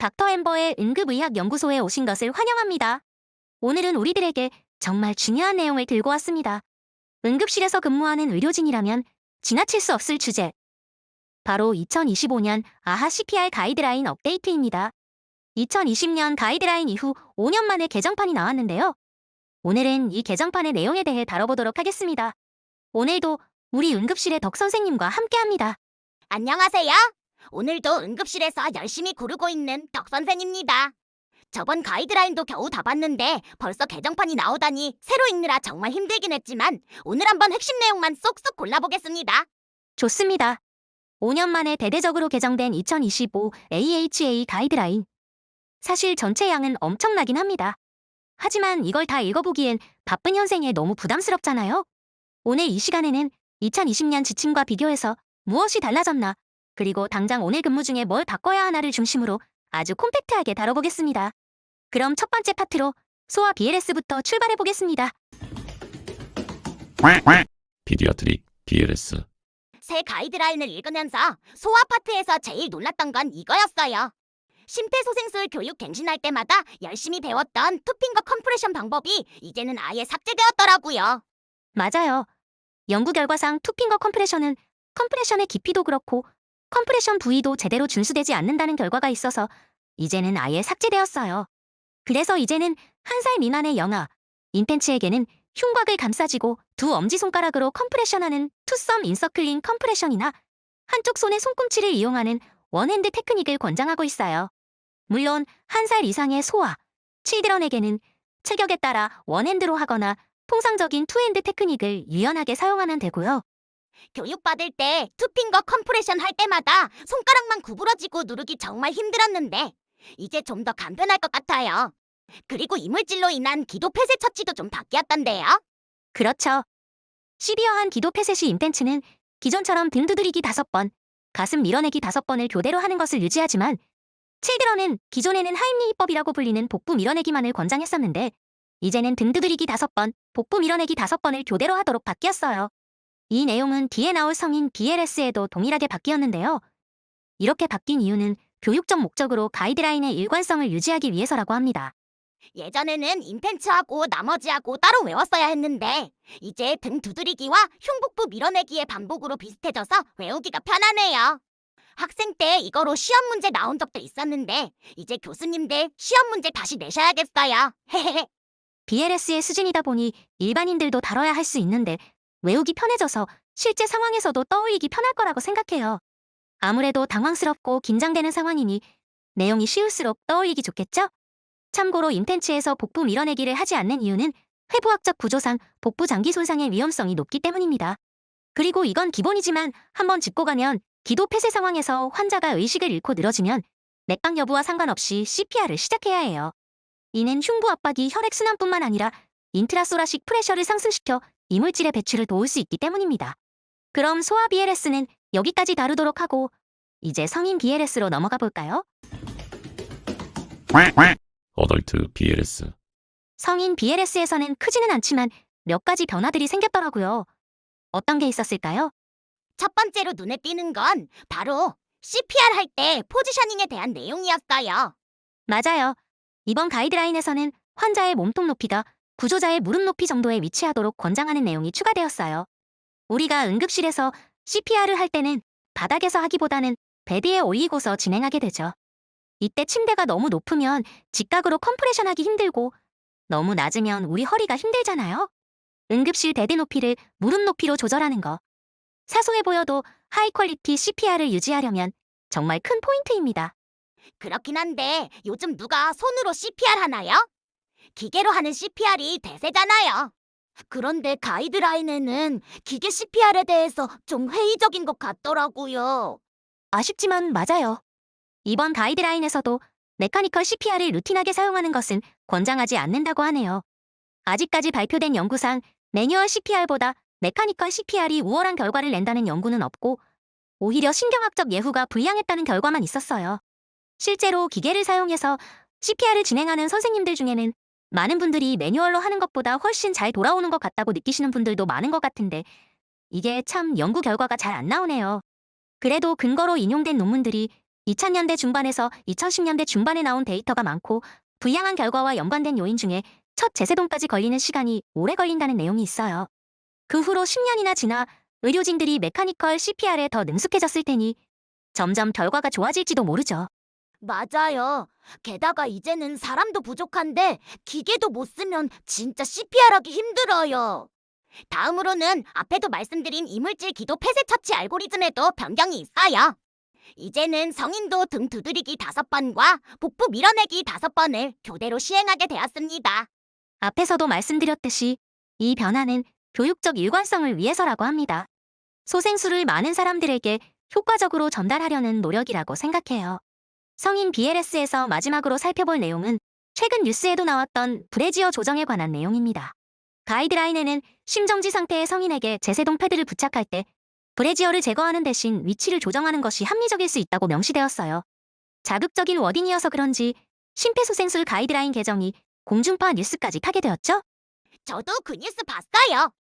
닥터 엠버의 응급의학연구소에 오신 것을 환영합니다. 오늘은 우리들에게 정말 중요한 내용을 들고 왔습니다. 응급실에서 근무하는 의료진이라면 지나칠 수 없을 주제. 바로 2025년 아하 CPR 가이드라인 업데이트입니다. 2020년 가이드라인 이후 5년 만에 개정판이 나왔는데요. 오늘은 이 개정판의 내용에 대해 다뤄보도록 하겠습니다. 오늘도 우리 응급실의 덕 선생님과 함께합니다. 안녕하세요. 오늘도 응급실에서 열심히 고르고 있는 덕 선생입니다. 저번 가이드라인도 겨우 다 봤는데 벌써 개정판이 나오다니 새로 읽느라 정말 힘들긴 했지만 오늘 한번 핵심 내용만 쏙쏙 골라보겠습니다. 좋습니다. 5년 만에 대대적으로 개정된 2025 AHA 가이드라인. 사실 전체 양은 엄청나긴 합니다. 하지만 이걸 다 읽어보기엔 바쁜 현생에 너무 부담스럽잖아요. 오늘 이 시간에는 2020년 지침과 비교해서 무엇이 달라졌나, 그리고 당장 오늘 근무 중에 뭘 바꿔야 하나를 중심으로 아주 콤팩트하게 다뤄보겠습니다. 그럼 첫 번째 파트로 소아 BLS부터 출발해보겠습니다. 피디아트릭 BLS. 새 가이드라인을 읽으면서 소아 파트에서 제일 놀랐던 건 이거였어요. 심폐소생술 교육 갱신할 때마다 열심히 배웠던 투핑거 컴프레션 방법이 이제는 아예 삭제되었더라고요. 맞아요. 연구 결과상 투핑거 컴프레션은 컴프레션의 깊이도 그렇고 컴프레션 부위도 제대로 준수되지 않는다는 결과가 있어서 이제는 아예 삭제되었어요. 그래서 이제는 1살 미만의 영아, 인텐츠에게는 흉곽을 감싸지고 두 엄지손가락으로 컴프레션하는 투썸 인서클링 컴프레션이나 한쪽 손의 손꿈치를 이용하는 원핸드 테크닉을 권장하고 있어요. 물론 1살 이상의 소아, 칠드런에게는 체격에 따라 원핸드로 하거나 통상적인 투핸드 테크닉을 유연하게 사용하면 되고요. 교육받을 때 투핑거 컴프레션 할 때마다 손가락만 구부러지고 누르기 정말 힘들었는데 이제 좀 더 간편할 것 같아요. 그리고 이물질로 인한 기도 폐쇄 처치도 좀 바뀌었던데요. 그렇죠. 시비어한 기도 폐쇄 시 인텐츠는 기존처럼 등 두드리기 5번, 가슴 밀어내기 5번을 교대로 하는 것을 유지하지만 칠드런은 기존에는 하임리 기법이라고 불리는 복부 밀어내기만을 권장했었는데 이제는 등 두드리기 5번, 복부 밀어내기 5번을 교대로 하도록 바뀌었어요. 이 내용은 뒤에 나올 성인 BLS에도 동일하게 바뀌었는데요. 이렇게 바뀐 이유는 교육적 목적으로 가이드라인의 일관성을 유지하기 위해서라고 합니다. 예전에는 인텐츠하고 나머지하고 따로 외웠어야 했는데 이제 등 두드리기와 흉북부 밀어내기의 반복으로 비슷해져서 외우기가 편하네요. 학생 때 이거로 시험 문제 나온 적도 있었는데 이제 교수님들 시험 문제 다시 내셔야겠어요. 헤헤헤. BLS의 수준이다 보니 일반인들도 다뤄야 할 수 있는데 외우기 편해져서 실제 상황에서도 떠올리기 편할 거라고 생각해요. 아무래도 당황스럽고 긴장되는 상황이니 내용이 쉬울수록 떠올리기 좋겠죠? 참고로 인텐츠에서 복부 밀어내기를 하지 않는 이유는 회부학적 구조상 복부 장기 손상의 위험성이 높기 때문입니다. 그리고 이건 기본이지만 한번 짚고 가면 기도 폐쇄 상황에서 환자가 의식을 잃고 늘어지면 맥박 여부와 상관없이 CPR을 시작해야 해요. 이는 흉부 압박이 혈액순환뿐만 아니라 인트라소라식 프레셔를 상승시켜 이물질의 배출을 도울 수 있기 때문입니다. 그럼 소아 BLS는 여기까지 다루도록 하고 이제 성인 BLS로 넘어가 볼까요? 어덜트 BLS. 성인 BLS에서는 크지는 않지만 몇 가지 변화들이 생겼더라고요. 어떤 게 있었을까요? 첫 번째로 눈에 띄는 건 바로 CPR 할 때 포지셔닝에 대한 내용이었어요. 맞아요. 이번 가이드라인에서는 환자의 몸통 높이가 구조자의 무릎 높이 정도에 위치하도록 권장하는 내용이 추가되었어요. 우리가 응급실에서 CPR을 할 때는 바닥에서 하기보다는 베드에 올리고서 진행하게 되죠. 이때 침대가 너무 높으면 직각으로 컴프레션하기 힘들고 너무 낮으면 우리 허리가 힘들잖아요. 응급실 베드 높이를 무릎 높이로 조절하는 거. 사소해 보여도 하이 퀄리티 CPR을 유지하려면 정말 큰 포인트입니다. 그렇긴 한데 요즘 누가 손으로 CPR 하나요? 기계로 하는 CPR이 대세잖아요. 그런데 가이드라인에는 기계 CPR에 대해서 좀 회의적인 것 같더라고요. 아쉽지만 맞아요. 이번 가이드라인에서도 메카니컬 CPR을 루틴하게 사용하는 것은 권장하지 않는다고 하네요. 아직까지 발표된 연구상 매뉴얼 CPR보다 메카니컬 CPR이 우월한 결과를 낸다는 연구는 없고 오히려 신경학적 예후가 불량했다는 결과만 있었어요. 실제로 기계를 사용해서 CPR을 진행하는 선생님들 중에는 많은 분들이 매뉴얼로 하는 것보다 훨씬 잘 돌아오는 것 같다고 느끼시는 분들도 많은 것 같은데 이게 참 연구 결과가 잘 안 나오네요. 그래도 근거로 인용된 논문들이 2000년대 중반에서 2010년대 중반에 나온 데이터가 많고 불량한 결과와 연관된 요인 중에 첫 제세동까지 걸리는 시간이 오래 걸린다는 내용이 있어요. 그 후로 10년이나 지나 의료진들이 메카니컬 CPR에 더 능숙해졌을 테니 점점 결과가 좋아질지도 모르죠. 맞아요. 게다가 이제는 사람도 부족한데 기계도 못 쓰면 진짜 CPR 하기 힘들어요. 다음으로는 앞에도 말씀드린 이물질 기도 폐쇄 처치 알고리즘에도 변경이 있어요. 이제는 성인도 등 두드리기 5번과 복부 밀어내기 5번을 교대로 시행하게 되었습니다. 앞에서도 말씀드렸듯이 이 변화는 교육적 일관성을 위해서라고 합니다. 소생술을 많은 사람들에게 효과적으로 전달하려는 노력이라고 생각해요. 성인 BLS에서 마지막으로 살펴볼 내용은 최근 뉴스에도 나왔던 브래지어 조정에 관한 내용입니다. 가이드라인에는 심정지 상태의 성인에게 제세동 패드를 부착할 때 브래지어를 제거하는 대신 위치를 조정하는 것이 합리적일 수 있다고 명시되었어요. 자극적인 워딩이어서 그런지 심폐소생술 가이드라인 개정이 공중파 뉴스까지 타게 되었죠? 저도 그 뉴스 봤어요.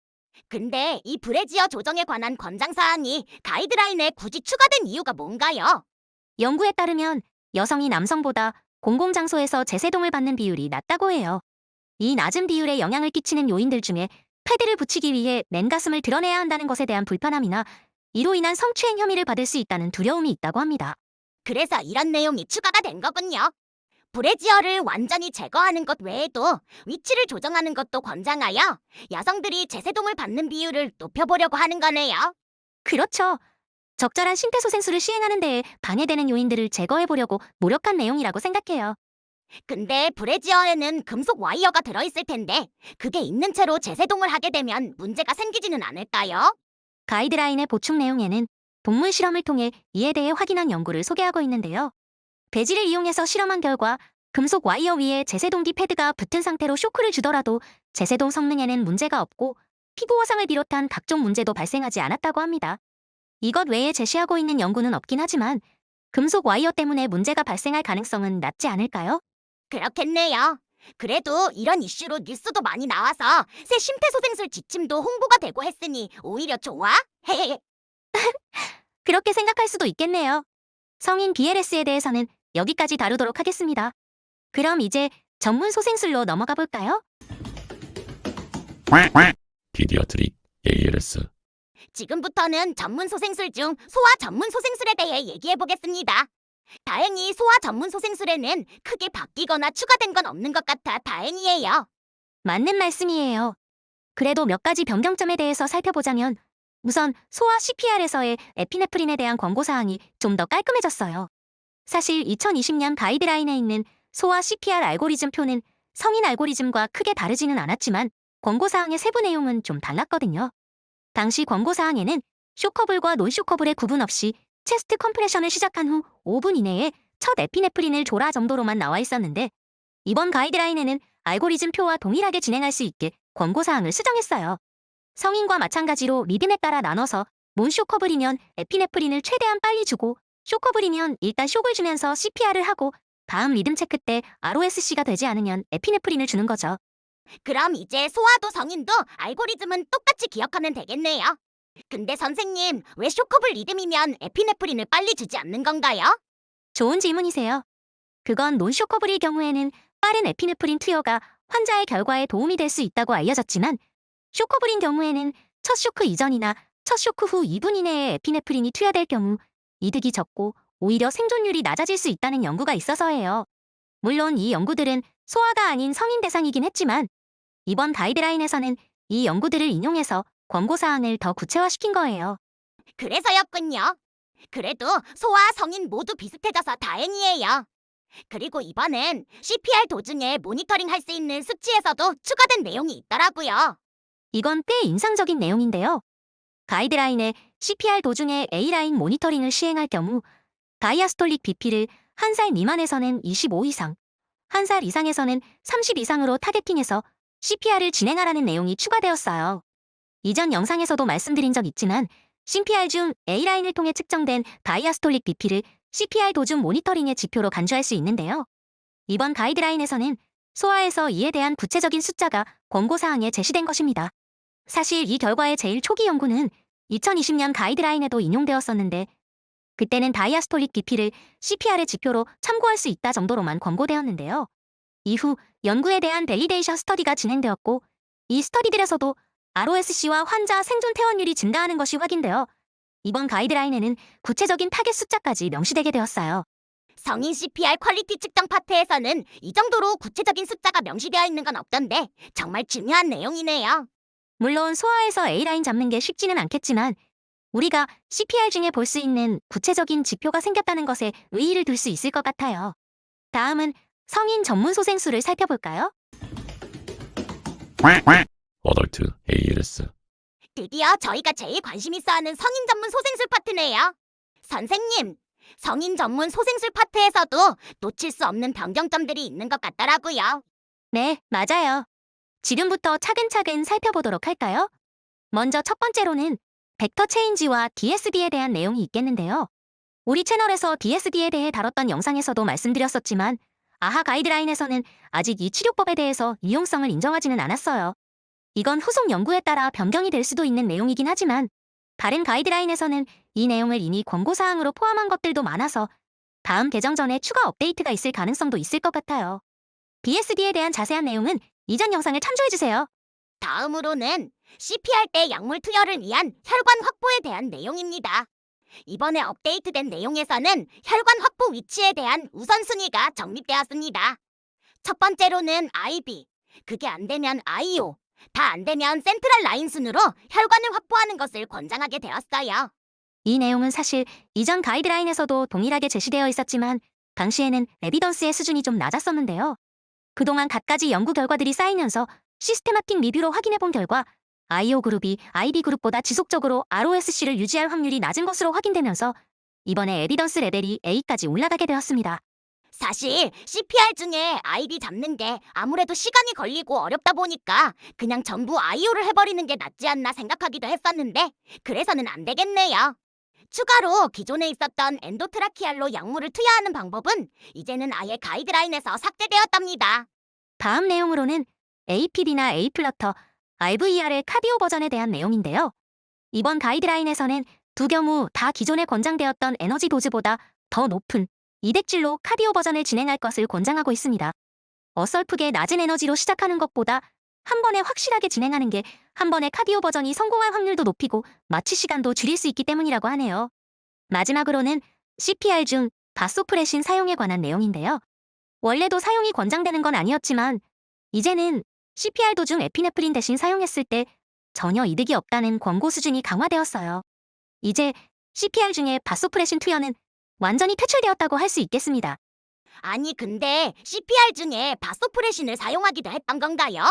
근데 이 브래지어 조정에 관한 권장사항이 가이드라인에 굳이 추가된 이유가 뭔가요? 연구에 따르면 여성이 남성보다 공공장소에서 제세동을 받는 비율이 낮다고 해요. 이 낮은 비율에 영향을 끼치는 요인들 중에 패드를 붙이기 위해 맨가슴을 드러내야 한다는 것에 대한 불편함이나 이로 인한 성추행 혐의를 받을 수 있다는 두려움이 있다고 합니다. 그래서 이런 내용이 추가가 된 거군요. 브래지어를 완전히 제거하는 것 외에도 위치를 조정하는 것도 권장하여 여성들이 제세동을 받는 비율을 높여보려고 하는 거네요. 그렇죠. 적절한 심폐소생술을 시행하는 데에 방해되는 요인들을 제거해보려고 노력한 내용이라고 생각해요. 근데 브래지어에는 금속 와이어가 들어있을 텐데 그게 있는 채로 제세동을 하게 되면 문제가 생기지는 않을까요? 가이드라인의 보충 내용에는 동물 실험을 통해 이에 대해 확인한 연구를 소개하고 있는데요. 배지를 이용해서 실험한 결과 금속 와이어 위에 제세동기 패드가 붙은 상태로 쇼크를 주더라도 제세동 성능에는 문제가 없고 피부 화상을 비롯한 각종 문제도 발생하지 않았다고 합니다. 이것 외에 제시하고 있는 연구는 없긴 하지만 금속 와이어 때문에 문제가 발생할 가능성은 낮지 않을까요? 그렇겠네요. 그래도 이런 이슈로 뉴스도 많이 나와서 새 심폐소생술 지침도 홍보가 되고 했으니 오히려 좋아? 헤헤헤. 그렇게 생각할 수도 있겠네요. 성인 BLS에 대해서는 여기까지 다루도록 하겠습니다. 그럼 이제 전문 소생술로 넘어가 볼까요? 피디아트릭 ALS. 지금부터는 전문 소생술 중 소아 전문 소생술에 대해 얘기해 보겠습니다. 다행히 소아 전문 소생술에는 크게 바뀌거나 추가된 건 없는 것 같아 다행이에요. 맞는 말씀이에요. 그래도 몇 가지 변경점에 대해서 살펴보자면 우선 소아 CPR에서의 에피네프린에 대한 권고사항이 좀 더 깔끔해졌어요. 사실 2020년 가이드라인에 있는 소아 CPR 알고리즘 표는 성인 알고리즘과 크게 다르지는 않았지만 권고사항의 세부 내용은 좀 달랐거든요. 당시 권고사항에는 쇼커블과 논쇼커블의 구분 없이 체스트 컴프레션을 시작한 후 5분 이내에 첫 에피네프린을 줘라 정도로만 나와 있었는데 이번 가이드라인에는 알고리즘 표와 동일하게 진행할 수 있게 권고사항을 수정했어요. 성인과 마찬가지로 리듬에 따라 나눠서 논쇼커블이면 에피네프린을 최대한 빨리 주고 쇼커블이면 일단 쇼크를 주면서 CPR을 하고 다음 리듬 체크 때 ROSC가 되지 않으면 에피네프린을 주는 거죠. 그럼 이제 소아도 성인도 알고리즘은 똑같이 기억하면 되겠네요. 근데 선생님, 왜 쇼커블 리듬이면 에피네프린을 빨리 주지 않는 건가요? 좋은 질문이세요. 그건 논쇼커블일 경우에는 빠른 에피네프린 투여가 환자의 결과에 도움이 될 수 있다고 알려졌지만 쇼커블인 경우에는 첫 쇼크 이전이나 첫 쇼크 후 2분 이내에 에피네프린이 투여될 경우 이득이 적고 오히려 생존율이 낮아질 수 있다는 연구가 있어서예요. 물론 이 연구들은 소아가 아닌 성인 대상이긴 했지만 이번 가이드라인에서는 이 연구들을 인용해서 권고사항을 더 구체화시킨 거예요. 그래서였군요. 그래도 소아 성인 모두 비슷해져서 다행이에요. 그리고 이번엔 CPR 도중에 모니터링 할 수 있는 수치에서도 추가된 내용이 있더라고요. 이건 꽤 인상적인 내용인데요. 가이드라인에 CPR 도중에 A라인 모니터링을 시행할 경우 다이아스톨릭 BP를 1살 미만에서는 25 이상, 1살 이상에서는 30 이상으로 타겟팅해서 CPR을 진행하라는 내용이 추가되었어요. 이전 영상에서도 말씀드린 적 있지만 CPR 중 A라인을 통해 측정된 다이아스톨릭 BP를 CPR 도중 모니터링의 지표로 간주할 수 있는데요. 이번 가이드라인에서는 소아에서 이에 대한 구체적인 숫자가 권고사항에 제시된 것입니다. 사실 이 결과의 제일 초기 연구는 2020년 가이드라인에도 인용되었었는데 그때는 다이아스톨릭 BP를 CPR의 지표로 참고할 수 있다 정도로만 권고되었는데요. 이후 연구에 대한 밸리데이션 스터디가 진행되었고 이 스터디들에서도 ROSC와 환자 생존 퇴원율이 증가하는 것이 확인되어 이번 가이드라인에는 구체적인 타겟 숫자까지 명시되게 되었어요. 성인 CPR 퀄리티 측정 파트에서는 이 정도로 구체적인 숫자가 명시되어 있는 건 없던데 정말 중요한 내용이네요. 물론 소아에서 A라인 잡는 게 쉽지는 않겠지만 우리가 CPR 중에 볼 수 있는 구체적인 지표가 생겼다는 것에 의의를 둘 수 있을 것 같아요. 다음은 성인 전문 소생술을 살펴볼까요? 어덜트 ALS. 드디어 저희가 제일 관심 있어 하는 성인 전문 소생술 파트네요. 선생님, 성인 전문 소생술 파트에서도 놓칠 수 없는 변경점들이 있는 것 같더라고요. 네, 맞아요. 지금부터 차근차근 살펴보도록 할까요? 먼저 첫 번째로는 벡터 체인지와 DSD에 대한 내용이 있겠는데요. 우리 채널에서 DSD에 대해 다뤘던 영상에서도 말씀드렸었지만 아하 가이드라인에서는 아직 이 치료법에 대해서 유용성을 인정하지는 않았어요. 이건 후속 연구에 따라 변경이 될 수도 있는 내용이긴 하지만 다른 가이드라인에서는 이 내용을 이미 권고사항으로 포함한 것들도 많아서 다음 개정 전에 추가 업데이트가 있을 가능성도 있을 것 같아요. DSD에 대한 자세한 내용은 이전 영상을 참조해주세요. 다음으로는 CPR 때 약물 투여를 위한 혈관 확보에 대한 내용입니다. 이번에 업데이트된 내용에서는 혈관 확보 위치에 대한 우선순위가 정립되었습니다. 첫 번째로는 IV, 그게 안 되면 IO, 다 안 되면 센트럴 라인 순으로 혈관을 확보하는 것을 권장하게 되었어요. 이 내용은 사실 이전 가이드라인에서도 동일하게 제시되어 있었지만 당시에는 에비던스의 수준이 좀 낮았었는데요. 그동안 갖가지 연구 결과들이 쌓이면서 시스테마틱 리뷰로 확인해본 결과 IO 그룹이 IB 그룹보다 지속적으로 ROSC를 유지할 확률이 낮은 것으로 확인되면서 이번에 에비던스 레벨이 A까지 올라가게 되었습니다. 사실 CPR 중에 IV 잡는 게 아무래도 시간이 걸리고 어렵다 보니까 그냥 전부 IO를 해버리는 게 낫지 않나 생각하기도 했었는데 그래서는 안 되겠네요. 추가로 기존에 있었던 엔도트라키알로 약물을 투여하는 방법은 이제는 아예 가이드라인에서 삭제되었답니다. 다음 내용으로는 APD나 A플러터, RVER의 카디오 버전에 대한 내용인데요. 이번 가이드라인에서는 두 경우 다 기존에 권장되었던 에너지 도즈보다 더 높은 이덱질로 카디오 버전을 진행할 것을 권장하고 있습니다. 어설프게 낮은 에너지로 시작하는 것보다 한 번에 확실하게 진행하는 게 한 번에 카디오 버전이 성공할 확률도 높이고 마취 시간도 줄일 수 있기 때문이라고 하네요. 마지막으로는 CPR 중 바소프레신 사용에 관한 내용인데요. 원래도 사용이 권장되는 건 아니었지만 이제는 CPR 도중 에피네프린 대신 사용했을 때 전혀 이득이 없다는 권고 수준이 강화되었어요. 이제 CPR 중에 바소프레신 투여는 완전히 퇴출되었다고 할 수 있겠습니다. 아니 근데 CPR 중에 바소프레신을 사용하기도 했던 건가요?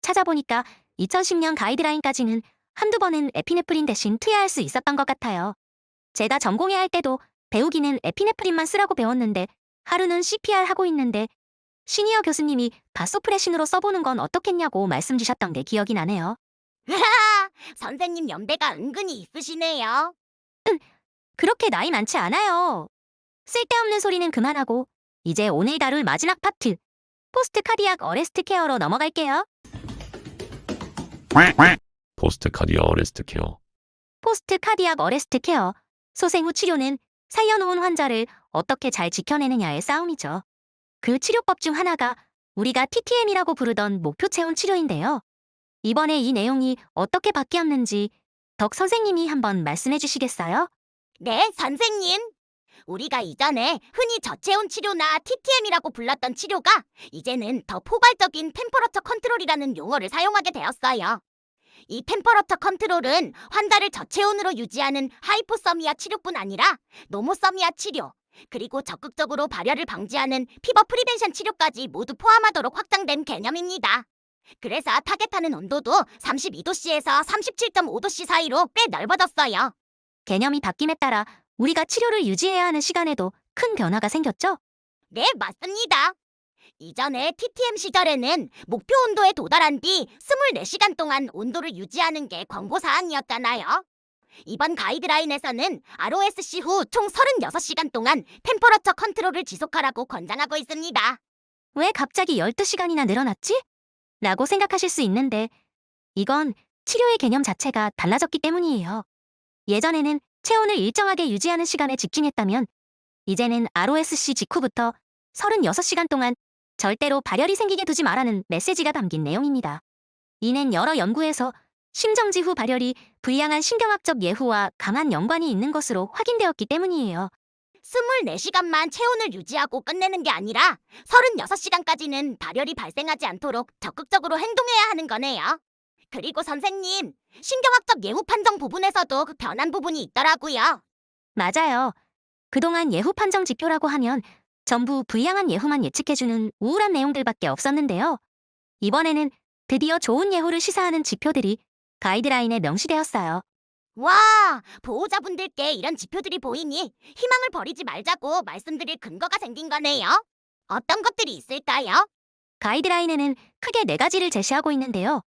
찾아보니까 2010년 가이드라인까지는 한두 번은 에피네프린 대신 투여할 수 있었던 것 같아요. 제가 전공해 할 때도 배우기는 에피네프린만 쓰라고 배웠는데 하루는 CPR 하고 있는데 시니어 교수님이 바소프레신으로 써보는 건 어떻겠냐고 말씀 주셨던 게 기억이 나네요. 선생님 연배가 은근히 있으시네요. 그렇게 나이 많지 않아요. 쓸데없는 소리는 그만하고 이제 오늘 다룰 마지막 파트 포스트 카디악 어레스트 케어로 넘어갈게요. 포스트 카디어 어레스트 케어. 포스트 카디악 어레스트 케어 소생 후 치료는 살려놓은 환자를 어떻게 잘 지켜내느냐의 싸움이죠. 그 치료법 중 하나가 우리가 TTM이라고 부르던 목표 체온 치료인데요. 이번에 이 내용이 어떻게 바뀌었는지 덕 선생님이 한번 말씀해 주시겠어요? 네, 선생님. 우리가 이전에 흔히 저체온 치료나 TTM이라고 불렀던 치료가 이제는 더 포괄적인 템퍼러처 컨트롤이라는 용어를 사용하게 되었어요. 이 템퍼러처 컨트롤은 환자를 저체온으로 유지하는 하이포서미아 치료뿐 아니라 노모서미아 치료, 그리고 적극적으로 발열을 방지하는 피버 프리벤션 치료까지 모두 포함하도록 확장된 개념입니다. 그래서 타겟하는 온도도 32도씨에서 37.5도씨 사이로 꽤 넓어졌어요. 개념이 바뀜에 따라 우리가 치료를 유지해야 하는 시간에도 큰 변화가 생겼죠? 네, 맞습니다. 이전에 TTM 시절에는 목표 온도에 도달한 뒤 24시간 동안 온도를 유지하는 게 권고사항이었잖아요. 이번 가이드라인에서는 ROSC 후 총 36시간 동안 템퍼러처 컨트롤을 지속하라고 권장하고 있습니다. 왜 갑자기 12시간이나 늘어났지? 라고 생각하실 수 있는데 이건 치료의 개념 자체가 달라졌기 때문이에요. 예전에는 체온을 일정하게 유지하는 시간에 집중했다면 이제는 ROSC 직후부터 36시간 동안 절대로 발열이 생기게 두지 말라는 메시지가 담긴 내용입니다. 이는 여러 연구에서 심정지 후 발열이 불량한 신경학적 예후와 강한 연관이 있는 것으로 확인되었기 때문이에요. 24시간만 체온을 유지하고 끝내는 게 아니라 36시간까지는 발열이 발생하지 않도록 적극적으로 행동해야 하는 거네요. 그리고 선생님, 신경학적 예후 판정 부분에서도 변한 부분이 있더라고요. 맞아요. 그동안 예후 판정 지표라고 하면 전부 불량한 예후만 예측해주는 우울한 내용들밖에 없었는데요. 이번에는 드디어 좋은 예후를 시사하는 지표들이 가이드라인에 명시되었어요. 와, 보호자분들께 이런 지표들이 보이니 희망을 버리지 말자고 말씀드릴 근거가 생긴 거네요. 어떤 것들이 있을까요? 가이드라인에는 크게 4가지를 제시하고 있는데요.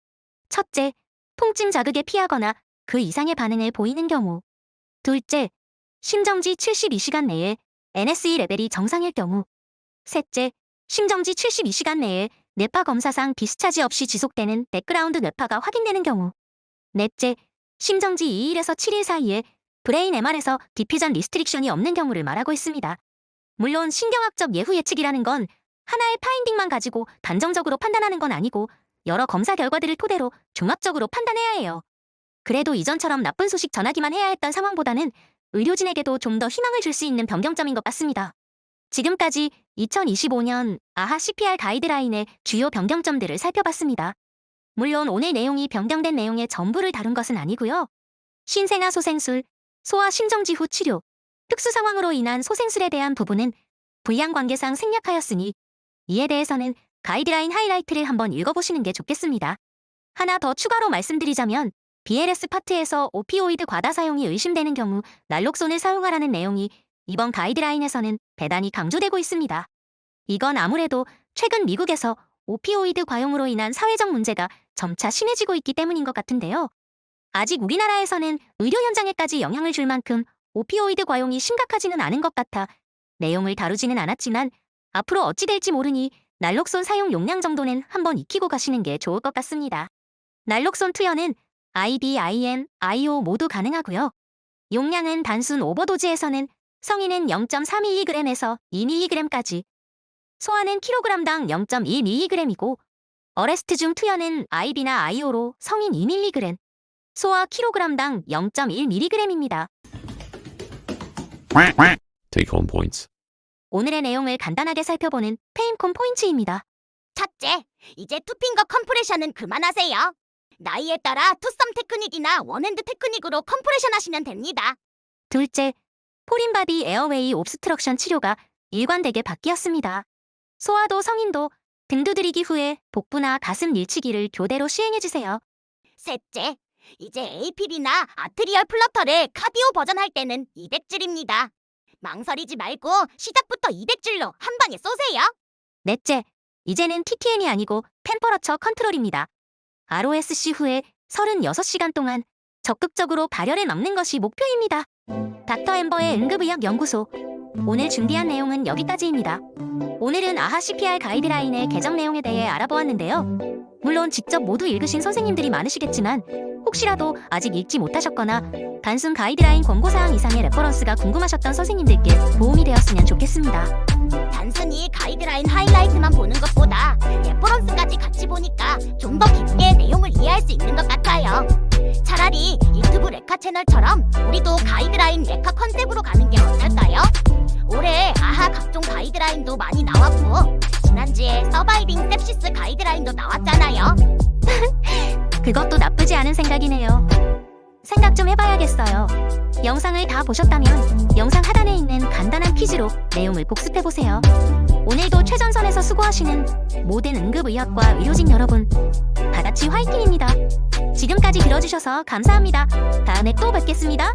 첫째, 통증 자극에 피하거나 그 이상의 반응을 보이는 경우. 둘째, 심정지 72시간 내에 NSE 레벨이 정상일 경우. 셋째, 심정지 72시간 내에 뇌파 검사상 디스차지 없이 지속되는 백그라운드 뇌파가 확인되는 경우. 넷째, 심정지 2일에서 7일 사이에 브레인 MR에서 디퓨전 리스트릭션이 없는 경우를 말하고 있습니다. 물론 신경학적 예후 예측이라는 건 하나의 파인딩만 가지고 단정적으로 판단하는 건 아니고 여러 검사 결과들을 토대로 종합적으로 판단해야 해요. 그래도 이전처럼 나쁜 소식 전하기만 해야 했던 상황보다는 의료진에게도 좀 더 희망을 줄 수 있는 변경점인 것 같습니다. 지금까지 2025년 아하 CPR 가이드라인의 주요 변경점들을 살펴봤습니다. 물론 오늘 내용이 변경된 내용의 전부를 다룬 것은 아니고요. 신생아 소생술, 소아 심정지 후 치료, 특수 상황으로 인한 소생술에 대한 부분은 불량 관계상 생략하였으니 이에 대해서는 가이드라인 하이라이트를 한번 읽어보시는 게 좋겠습니다. 하나 더 추가로 말씀드리자면 BLS 파트에서 오피오이드 과다 사용이 의심되는 경우 날록손을 사용하라는 내용이 이번 가이드라인에서는 대단히 강조되고 있습니다. 이건 아무래도 최근 미국에서 오피오이드 과용으로 인한 사회적 문제가 점차 심해지고 있기 때문인 것 같은데요. 아직 우리나라에서는 의료 현장에까지 영향을 줄 만큼 오피오이드 과용이 심각하지는 않은 것 같아 내용을 다루지는 않았지만 앞으로 어찌 될지 모르니 날록손 사용 용량 정도는 한번 익히고 가시는 게 좋을 것 같습니다. 날록손 투여는 ID, IN, IO 모두 가능하고요. 용량은 단순 오버도즈에서는 성인은 0.3mg에서 2mg까지, 소아는 kg당 0.1mg이고 어레스트 중 투여는 IB나 IO로 성인 2mg, 소아 kg당 0.1mg입니다. Take home points. 오늘의 내용을 간단하게 살펴보는 페임콤 포인트입니다. 첫째, 이제 투핑거 컴프레션은 그만하세요. 나이에 따라 투썸 테크닉이나 원핸드 테크닉으로 컴프레션 하시면 됩니다. 둘째, 포린바디 에어웨이 옵스트럭션 치료가 일관되게 바뀌었습니다. 소아도 성인도 등 두드리기 후에 복부나 가슴 밀치기를 교대로 시행해주세요. 셋째, 이제 APB나 아트리얼 플러터를 카디오 버전 할 때는 200줄입니다. 망설이지 말고 시작부터 200줄로 한 방에 쏘세요. 넷째, 이제는 TTN이 아니고 템퍼러처 컨트롤입니다. ROSC 후에 36시간 동안 적극적으로 발열을 막는 것이 목표입니다. 닥터 엠버의 응급의학 연구소. 오늘 준비한 내용은 여기까지입니다. 오늘은 아하 CPR 가이드라인의 개정 내용에 대해 알아보았는데요. 물론 직접 모두 읽으신 선생님들이 많으시겠지만 혹시라도 아직 읽지 못하셨거나 단순 가이드라인 권고사항 이상의 레퍼런스가 궁금하셨던 선생님들께 도움이 되었으면 좋겠습니다. 단순히 가이드라인 하이라이트만 보는 것보다 레퍼런스까지 같이 보니까 좀 더 깊게 내용을 이해할 수 있는 것 같아요. 차라리 유튜브 레카 채널처럼 우리도 가이드라인 레카 컨셉으로 가는 게 어떨까요? 올해 아하 각종 가이드라인도 많이 나왔고 지난주에 서바이빙 sepsis 가이드라인도 나왔잖아요. 그것도 나쁘지 않은 생각이네요. 생각 좀 해봐야겠어요. 영상을 다 보셨다면 영상 하단에 있는 간단한 퀴즈로 내용을 복습해보세요. 오늘도 최전선에서 수고하시는 모든 응급의학과 의료진 여러분, 다같이 화이팅입니다. 지금까지 들어주셔서 감사합니다. 다음에 또 뵙겠습니다.